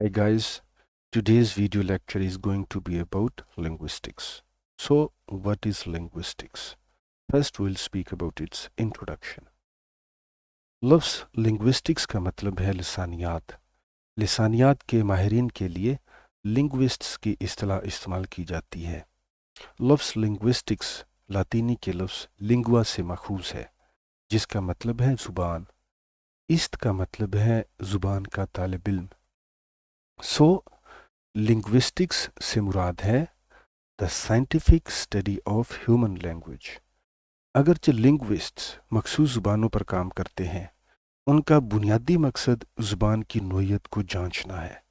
Hey guys, today's video lecture is going to be about linguistics. So, what is linguistics? First, we'll speak about its introduction. लफ्ज़ linguistics का मतलब है लिसानियात। लिसानियात के माहिरीन के लिए linguists की इस्तिलाह इस्तेमाल की जाती है। लफ्ज़ linguistics लातीनी के लफ्ज़ lingua से मख़ूज़ है, जिसका मतलब है ज़ुबान। इस्त का मतलब है ज़ुबान का तालिब इल्म। सो linguistics से मुराद है the scientific study of human language. अगरचे लिंग्विस्ट्स मखसूस ज़ुबानों पर काम करते हैं, उनका बुनियादी मकसद ज़ुबान की नोयत को जांचना है।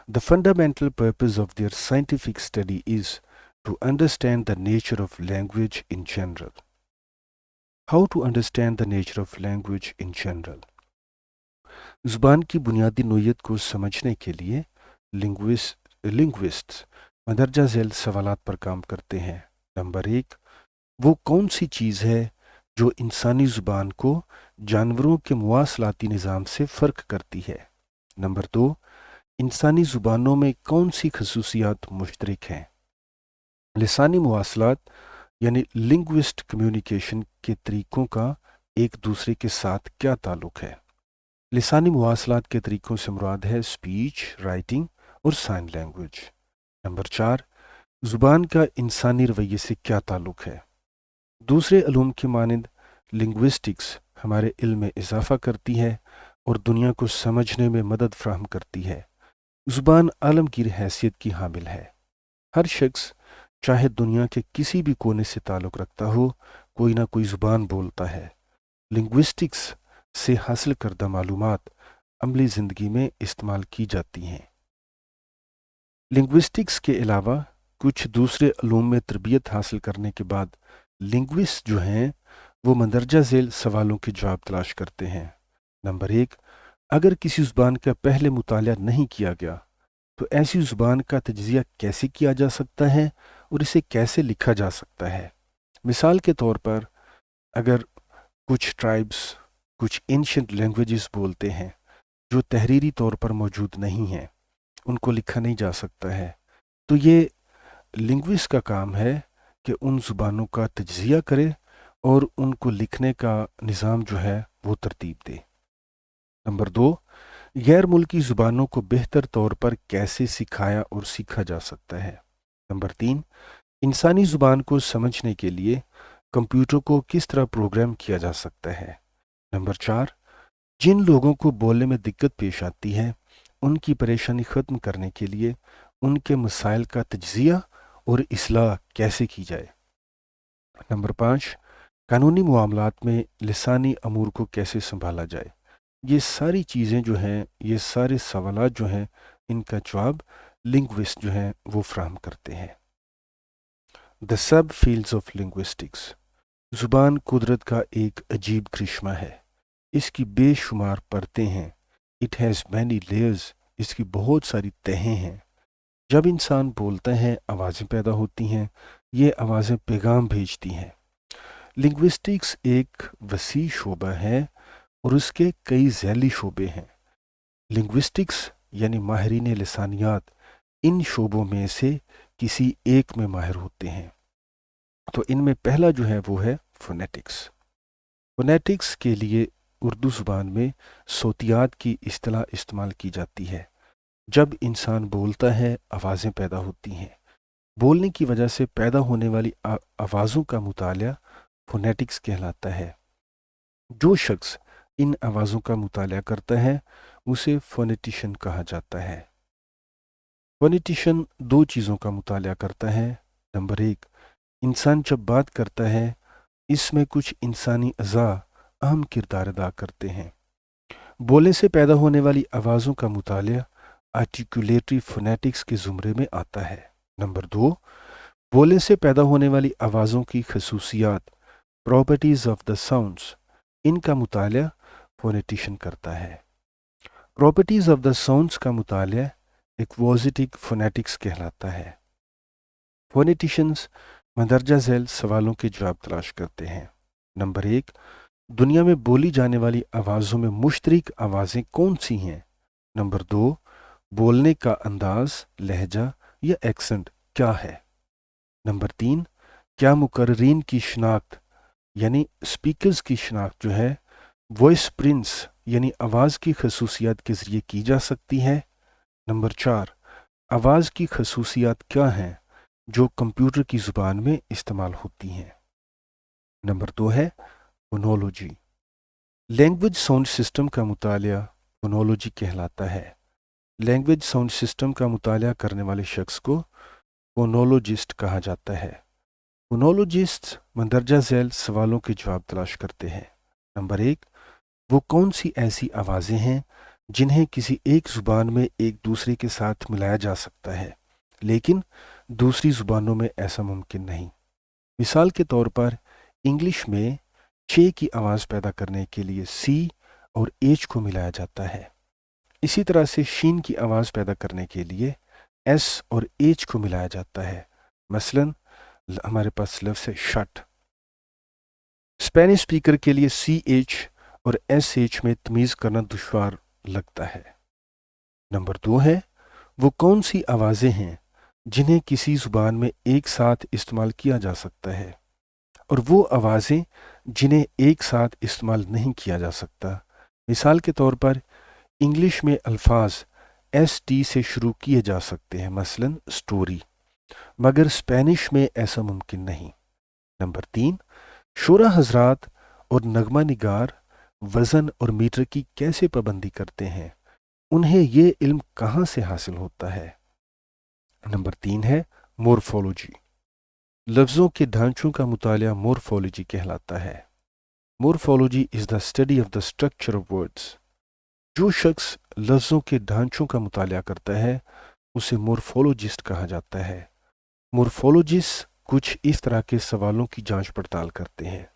The fundamental purpose of their scientific study is to understand the nature of language in general. How to understand the nature of language in general. ज़ुबान की बुनियादी नोयत को समझने के लिए लिंग्विस्ट्स मंदरजा झैल सवालात पर काम करते हैं। नंबर 1, वो कौन सी चीज़ है जो इंसानी ज़ुबान को जानवरों के मुवासलाती निज़ाम से फ़र्क करती है। नंबर 2, इंसानी ज़ुबानों में कौन सी खसूसियात मुश्तरक हैं। लिसानी मुवासलात यानी लिंग्विस्ट कम्युनिकेशन के तरीक़ों का एक दूसरे के साथ क्या ताल्लुक़ है। लिसानी मुवासलात के तरीक़ों से मुराद है स्पीच, राइटिंग और साइन लैंग्वेज। नंबर 4, ज़ुबान का इंसानी रवैये से क्या ताल्लुक़ है। दूसरे अलूम की मानंद लिंग्विस्टिक्स हमारे इल्म में इजाफ़ा करती है और दुनिया को समझने में मदद फ़राहम करती है। ज़ुबान आलमगीर हैसियत की हामिल है। हर शख्स चाहे दुनिया के किसी भी कोने से ताल्लुक़ रखता हो, कोई ना कोई ज़ुबान बोलता है। लिंग्विस्टिक्स से हासिल करदा मालूमात अमली ज़िंदगी में इस्तेमाल की जाती हैं। लिंग्विस्टिक्स के अलावा कुछ दूसरे अलूम में तरबियत हासिल करने के बाद लिंग्विस्ट जो हैं वो मंदरजा झैल सवालों के जवाब तलाश करते हैं। नंबर 1, अगर किसी ज़ुबान का पहले मुतालिया नहीं किया गया तो ऐसी ज़ुबान का तज्ज़िया कैसे किया जा सकता है और इसे कैसे लिखा जा सकता है। मिसाल के तौर पर अगर कुछ ट्राइब्स कुछ एंशिएंट लैंग्वेजेस बोलते हैं जो तहरीरी तौर पर मौजूद नहीं हैं, उनको लिखा नहीं जा सकता है, तो ये लिंग्विस्ट का काम है कि उन ज़ुबानों का तज्ज़िया करे और उनको लिखने का निज़ाम जो है वो तरतीब दे। नंबर 2, गैर मुल्की ज़ुबानों को बेहतर तौर पर कैसे सिखाया और सीखा जा सकता है। नंबर 3, इंसानी ज़ुबान को समझने के लिए कंप्यूटर को किस तरह प्रोग्राम किया जा सकता है। नंबर 4, जिन लोगों को बोलने में दिक्कत पेश आती है, उनकी परेशानी ख़त्म करने के लिए उनके मसाइल का तज्ज़िया और इस्लाह कैसे की जाए। नंबर 5, कानूनी मामलात में लिसानी अमूर को कैसे संभाला जाए। ये सारी चीज़ें जो हैं, ये सारे सवालात जो हैं, इनका जवाब लिंग्विस्ट जो हैं वो फ़राहम करते हैं। The sub fields of linguistics. ज़ुबान कुदरत का एक अजीब करिश्मा है। इसकी बेशुमार परतें हैं। It has many layers. इसकी बहुत सारी तहें हैं। जब इंसान बोलता है, आवाज़ें पैदा होती हैं। ये आवाज़ें पैगाम भेजती हैं। लिंग्विस्टिक्स एक वसी शोबा है और उसके कई ज़ैली शोबे हैं। लिंग्विस्टिक्स यानी माहिरीन लिसानियात इन शोबों में से किसी एक में माहिर होते हैं। तो इनमें पहला जो है वो है फ़ोनेटिक्स। फ़ोनेटिक्स के लिए उर्दू ज़ुबान में सोतियात की इस्तिलाह इस्तेमाल की जाती है। जब इंसान बोलता है, आवाज़ें पैदा होती हैं। बोलने की वजह से पैदा होने वाली आवाज़ों का मुतालिया फ़ोनेटिक्स कहलाता है। जो शख्स इन आवाज़ों का मुतालिया करता है उसे फ़ोनेटिशन कहा जाता है। फ़ोनेटिशन दो चीज़ों का मुतालिया करता है। नंबर 1, इंसान जब बात करता है, इसमें कुछ इंसानी अज़ा अहम किरदार अदा करते हैं। बोलने से पैदा होने वाली आवाज़ों का मुतालिया आर्टिकुलेटरी फ़ोनेटिक्स के ज़ुमरे में आता है। नंबर 2, बोलने से पैदा होने वाली आवाज़ों की खसूसियात प्रॉपर्टीज़ ऑफ द साउंड्स, इनका मुतालिया फ़ोनेटिशन करता है। प्रॉपर्टीज़ ऑफ द साउंड्स का मुतालिया एक्वोजिटिक फ़ोनेटिक्स कहलाता है। फ़ोनेटिशंस मंदरजा झैल सवालों के जवाब तलाश करते हैं। नंबर 1, दुनिया में बोली जाने वाली आवाज़ों में मुश्तरक आवाज़ें कौन सी हैं। नंबर 2, बोलने का अंदाज, लहजा या एक्सेंट क्या है। नंबर 3, क्या मुकर्रीन की शिनाख्त यानी स्पीकर्स की शिनाख्त जो है वॉइस प्रिंट्स यानी आवाज़ की खसूसियात के ज़रिए की जा सकती है। नंबर 4, आवाज़ की खसूसियात क्या हैं जो कंप्यूटर की ज़ुबान में इस्तेमाल होती हैं। नंबर 2 है फोनोलॉजी। लैंग्वेज साउंड सिस्टम का मुतालिया फोनोलॉजी कहलाता है। लैंग्वेज साउंड सिस्टम का मुतालिया करने वाले शख्स को फोनोलॉजिस्ट कहा जाता है। फोनोलॉजिस्ट मंदरजा झैल सवालों के जवाब तलाश करते हैं। नंबर 1, वो कौन सी ऐसी आवाज़ें हैं जिन्हें किसी एक ज़ुबान में एक दूसरे के साथ मिलाया जा सकता है लेकिन दूसरी ज़ुबानों में ऐसा मुमकिन नहीं। मिसाल के तौर पर इंग्लिश में चे की आवाज़ पैदा करने के लिए सी और एच को मिलाया जाता है। इसी तरह से शीन की आवाज़ पैदा करने के लिए एस और एच को मिलाया जाता है। मसलन हमारे पास लफ्ज़ है शट। स्पेनिश स्पीकर के लिए सी एच और एस एच में तमीज़ करना दुश्वार लगता है। नंबर 2 है वो कौन सी आवाज़ें हैं जिन्हें किसी ज़ुबान में एक साथ इस्तेमाल किया जा सकता है और वो आवाज़ें जिन्हें एक साथ इस्तेमाल नहीं किया जा सकता। मिसाल के तौर पर इंग्लिश में अल्फाज एस टी से शुरू किए जा सकते हैं, मसलन स्टोरी, मगर स्पेनिश में ऐसा मुमकिन नहीं। नंबर 3, शोरा हजरात और नगमा निगार वज़न और मीटर की कैसे पाबंदी करते हैं, उन्हें ये इल्म कहाँ से हासिल होता है। नंबर 3 है मोर्फोलॉजी। लफ्ज़ों के ढांचों का मुतालिया मोर्फोलॉजी कहलाता है। Morphology is the study of the structure of words. जो शख्स लफ्ज़ों के ढांचों का मुतालिया करता है उसे मोर्फोलॉजिस्ट कहा जाता है। मोर्फोलॉजिस्ट कुछ इस तरह के सवालों की जांच पड़ताल करते हैं।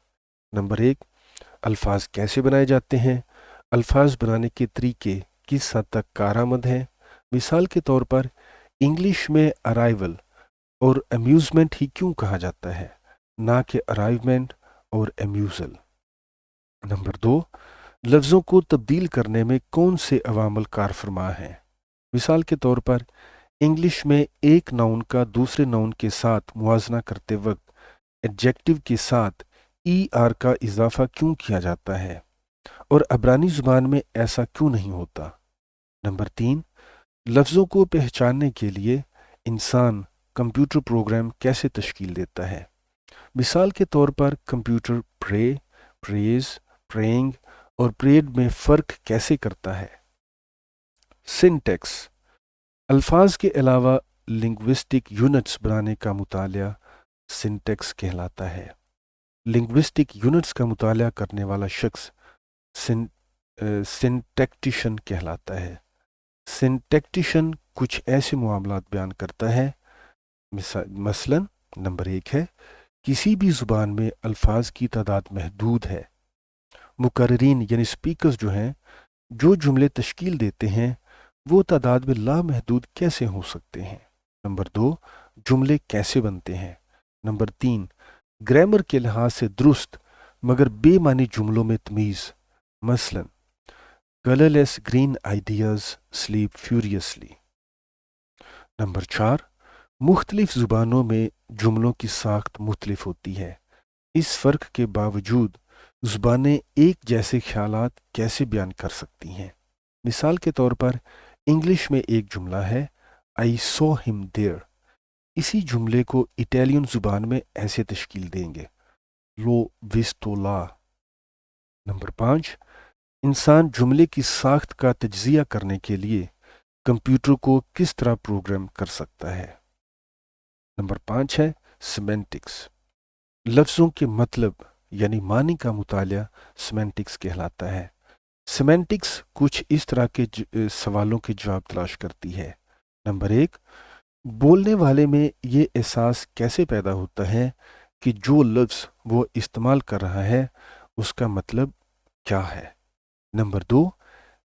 नंबर 1, अल्फाज कैसे बनाए जाते हैं। अल्फाज बनाने के तरीके किस हद तक कारआमद हैं। मिसाल के तौर पर इंग्लिश में अराइवल और अम्यूज़मेंट ही क्यों कहा जाता है, ना कि अराइवमेंट और अम्यूज़ल। नंबर 2, लफ्ज़ों को तब्दील करने में कौन से अवामल कार फरमा हैं। मिसाल के तौर पर इंग्लिश में एक नाउन का दूसरे नाउन के साथ मुआजना करते वक्त एडजेक्टिव के साथ ई आर का इजाफा क्यों किया जाता है और अब्रानी ज़ुबान में ऐसा क्यों नहीं होता। नंबर 3, लफ्ज़ों को पहचानने के लिए इंसान कंप्यूटर प्रोग्राम कैसे तश्कील देता है। मिसाल के तौर पर कंप्यूटर प्रे, प्रेज, प्रेइंग और प्रेड में फ़र्क कैसे करता है। सिंटेक्स। अल्फाज के अलावा लिंग्विस्टिक यूनिट्स बनाने का मुतालिया सिंटेक्स कहलाता है। लिंग्विस्टिक यूनिट्स का मुतालिया करने वाला शख्स सिंटैक्टिशन कहलाता है। सिंटैक्टिशन कुछ ऐसे मामलात बयान करता है, मसलन नंबर 1 है किसी भी ज़ुबान में अल्फाज की तादाद महदूद है। मुकर्रीन यानी स्पीकर्स जो हैं जो जुमले तश्कील देते हैं वो तादाद में लामहदूद कैसे हो सकते हैं। नंबर 2, जुमले कैसे बनते हैं। नंबर 3, ग्रामर के लिहाज से दुरुस्त मगर बेमानी जुमलों में तमीज़, मसलन colourless green ideas sleep furiously. Number 4, मुख्तलिफ ज़ुबानों में जुमलों की साख्त मुख्तलिफ होती है। इस फ़र्क के बावजूद ज़ुबानें एक जैसे ख्यालात कैसे बयान कर सकती हैं। मिसाल के तौर पर इंग्लिश में एक जुमला है आई सॉ हिम देयर। इसी जुमले को इटालियन ज़ुबान में ऐसे तश्कील देंगे लो विस्टोला। नंबर 5, इंसान जुमले की साख्त का तज्ज़िया करने के लिए कंप्यूटर को किस तरह प्रोग्राम कर सकता है। नंबर 5 है सिमेंटिक्स। लफ्ज़ों के मतलब यानी मानी का मुतालिया सिमेंटिक्स कहलाता है। सिमेंटिक्स कुछ इस तरह के सवालों के जवाब तलाश करती है। नंबर 1, बोलने वाले में ये एहसास कैसे पैदा होता है कि जो लफ्ज़ वो इस्तेमाल कर रहा है उसका मतलब क्या है। नंबर 2,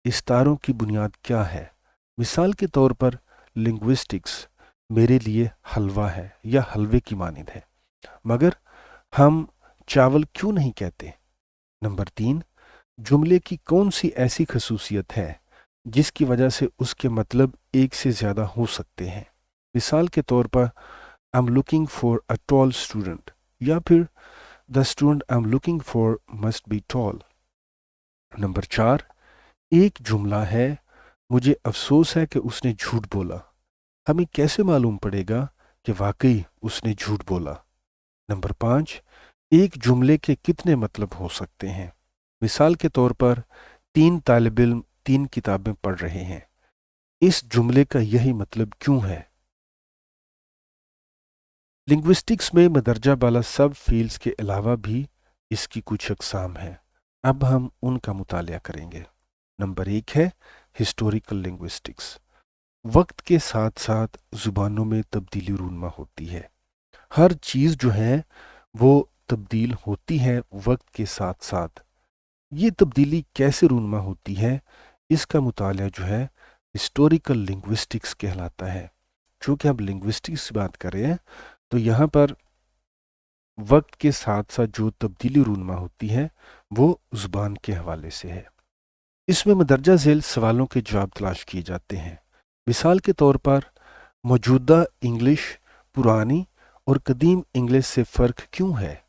इस्तारों की बुनियाद क्या है। मिसाल के तौर पर लिंग्विस्टिक्स मेरे लिए हलवा है या हलवे की मानिंद है, मगर हम चावल क्यों नहीं कहते। नंबर 3, जुमले की कौन सी ऐसी खसूसियत है जिसकी वजह से उसके मतलब एक से ज़्यादा हो सकते हैं। मिसाल के तौर पर I am looking for a tall student, या फिर the student I am looking for must be toll. Number 4, एक जुमला है, मुझे अफसोस है कि उसने झूठ बोला। हमें कैसे मालूम पड़ेगा कि वाकई उसने झूठ बोला? नंबर 5, एक जुमले के कितने मतलब हो सकते हैं? मिसाल के तौर पर 3 तालिब इल्म 3 किताबें पढ़ रहे हैं। इस जुमले का यही मतलब क्यों है? लिंग्विस्टिक्स में मदरजा बाला सब फील्ड्स के अलावा भी इसकी कुछ अकसाम हैं। अब हम उनका मुतालिया करेंगे। नंबर 1 है हिस्टोरिकल लिंग्विस्टिक्स। वक्त के साथ साथ ज़ुबानों में तब्दीली रूनमा होती है। हर चीज़ जो है वो तब्दील होती है वक्त के साथ साथ। ये तब्दीली कैसे रूनमा होती है, इसका मुतालिया जो है हिस्टोरिकल लिंग्विस्टिक्स कहलाता है। चूँकि हम लिंग्विस्टिक्स की बात कर रहे हैं तो यहाँ पर वक्त के साथ साथ जो तब्दीली रूनमा होती है वो ज़ुबान के हवाले से है। इसमें मदरजा झेल सवालों के जवाब तलाश किए जाते हैं। मिसाल के तौर पर मौजूदा इंग्लिश पुरानी और कदीम इंग्लिश से फ़र्क क्यों है?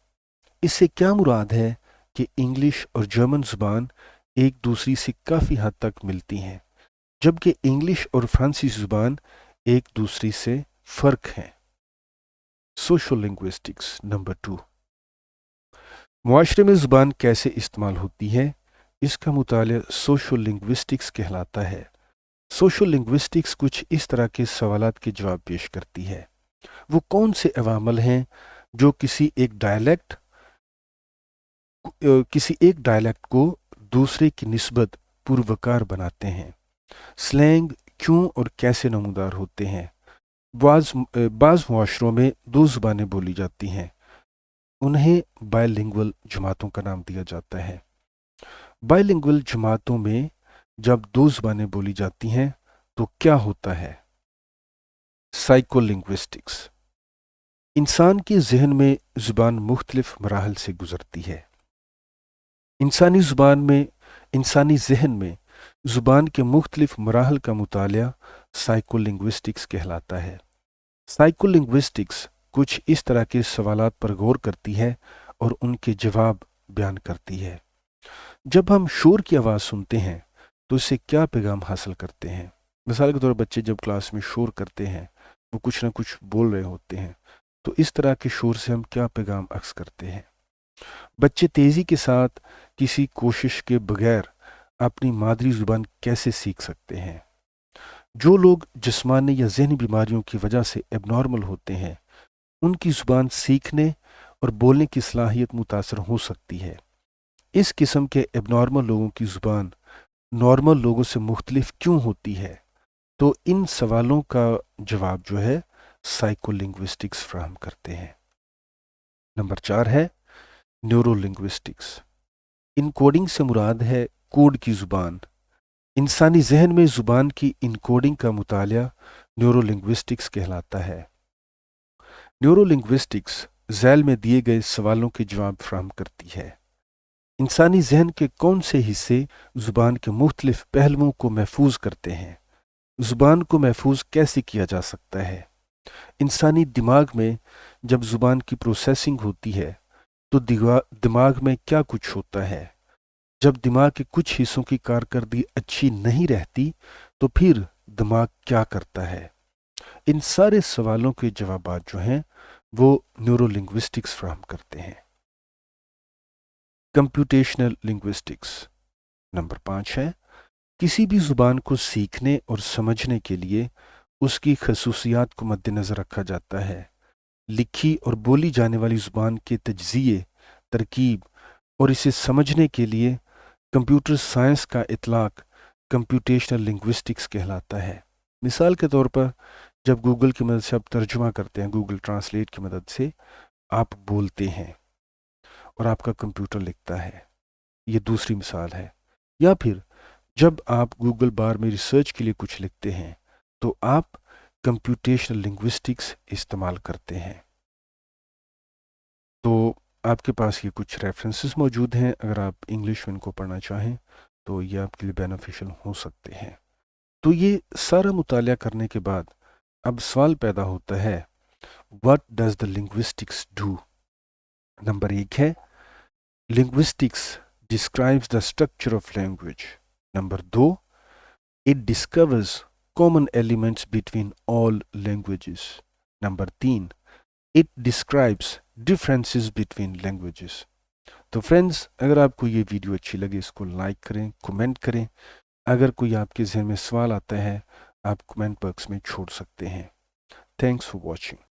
इससे क्या मुराद है कि इंग्लिश और जर्मन ज़ुबान एक दूसरी से काफ़ी हद तक मिलती हैं, जबकि इंग्लिश और फ्रांसीसी ज़ुबान एक दूसरी से फ़र्क हैं। सोशल लिंग्विस्टिक्स नंबर 2, मुआशरे में ज़ुबान कैसे इस्तेमाल होती है, इसका मुतालिया सोशल लिंग्विस्टिक्स कहलाता है। सोशल लिंग्विस्टिक्स कुछ इस तरह के सवालात के जवाब पेश करती है। वो कौन से अवामल हैं जो किसी एक डायलेक्ट को दूसरे की निस्बत पुरवकार बनाते हैं? स्लैंग क्यों और कैसे नमूदार होते हैं? बाज़ मुआशरों में 2 ज़ुबानें बोली जाती हैं, उन्हें बायलिंगुअल जमातों का नाम दिया जाता है। बायलिंगुअल जमातों में जब 2 ज़ुबानें बोली जाती हैं तो क्या होता है? साइकोलिंग्विस्टिक्स। इंसान के जहन में ज़ुबान मुख्तलिफ मराहल से गुज़रती है। इंसानी जहन में ज़ुबान के मुख्तलिफ मराहल का मुतालिया साइकोलिंग्विस्टिक्स कहलाता है। साइकोलिंग्विस्टिक्स कुछ इस तरह के सवालात पर गौर करती है और उनके जवाब बयान करती है। जब हम शोर की आवाज़ सुनते हैं तो इससे क्या पैगाम हासिल करते हैं? मिसाल के तौर पर बच्चे जब क्लास में शोर करते हैं, वो कुछ ना कुछ बोल रहे होते हैं, तो इस तरह के शोर से हम क्या पैगाम अक्स करते हैं? बच्चे तेज़ी के साथ किसी कोशिश के बगैर अपनी मादरी ज़ुबान कैसे सीख सकते हैं? जो लोग जिस्मानी या ज़हनी बीमारियों की वजह से एबनॉर्मल होते हैं, उनकी ज़ुबान सीखने और बोलने की सलाहियत मुतासर हो सकती है। इस किस्म के एबनॉर्मल लोगों की ज़ुबान नॉर्मल लोगों से मुख्तलिफ क्यों होती है? तो इन सवालों का जवाब जो है साइकोलिंग्विस्टिक्स फ्राहम करते हैं। नंबर 4 है न्यूरोलिंग्विस्टिक्स। इनकोडिंग से मुराद है कोड की ज़ुबान। इंसानी जहन में ज़ुबान की इनकोडिंग का मुतालिया न्यूरोलिंग्विस्टिक्स कहलाता है। न्यूरोलिंग्विस्टिक्स झैल में दिए गए सवालों के जवाब फ्राहम करती है। इंसानी जहन के कौन से हिस्से ज़ुबान के मुख्तलिफ पहलुओं को महफूज करते हैं? ज़ुबान को महफूज कैसे किया जा सकता है? इंसानी दिमाग में जब ज़ुबान की प्रोसेसिंग होती है तो दिमाग में क्या कुछ होता है? जब दिमाग के कुछ हिस्सों की कारकर्दगी अच्छी नहीं रहती तो फिर दिमाग क्या करता है? इन सारे सवालों के जवाब जो हैं वो न्यूरोलिंग्विस्टिक्स फ्राहम करते हैं। कंप्यूटेशनल लिंग्विस्टिक्स नंबर 5 है किसी भी ज़ुबान को सीखने और समझने के लिए उसकी खसूसियात को मद्देनज़र रखा जाता है। लिखी और बोली जाने वाली ज़ुबान के तज्ज़िये, तरकीब और इसे समझने के लिए कंप्यूटर साइंस का इतलाक़ कंप्यूटेशनल लिंग्विस्टिक्स कहलाता है। मिसाल के तौर पर जब गूगल की मदद से आप तर्जुमा करते हैं, गूगल ट्रांसलेट की मदद से आप बोलते हैं और आपका कंप्यूटर लिखता है, ये दूसरी मिसाल है। या फिर जब आप गूगल बार में रिसर्च के लिए कुछ लिखते हैं तो आप कंप्यूटेशनल लिंग्विस्टिक्स इस्तेमाल करते हैं। तो आपके पास ये कुछ रेफरेंसेस मौजूद हैं, अगर आप इंग्लिश में इनको पढ़ना चाहें تو یہ آپ کے لیے بینیفیشل ہو سکتے ہیں۔ تو یہ سارا مطالعہ کرنے کے بعد اب سوال پیدا ہوتا ہے، what does the linguistics do? Number 1 ہے linguistics describes the structure of language. Number 2، it discourse common elements between all languages. Number 3، it describes differences between languages. تو فرینڈز، اگر آپ کو یہ ویڈیو اچھی لگے اس کو لائک کریں، کمنٹ کریں۔ اگر کوئی آپ کے ذہن میں سوال آتا ہے آپ کمنٹ باکس میں چھوڑ سکتے ہیں۔ Thanks for watching.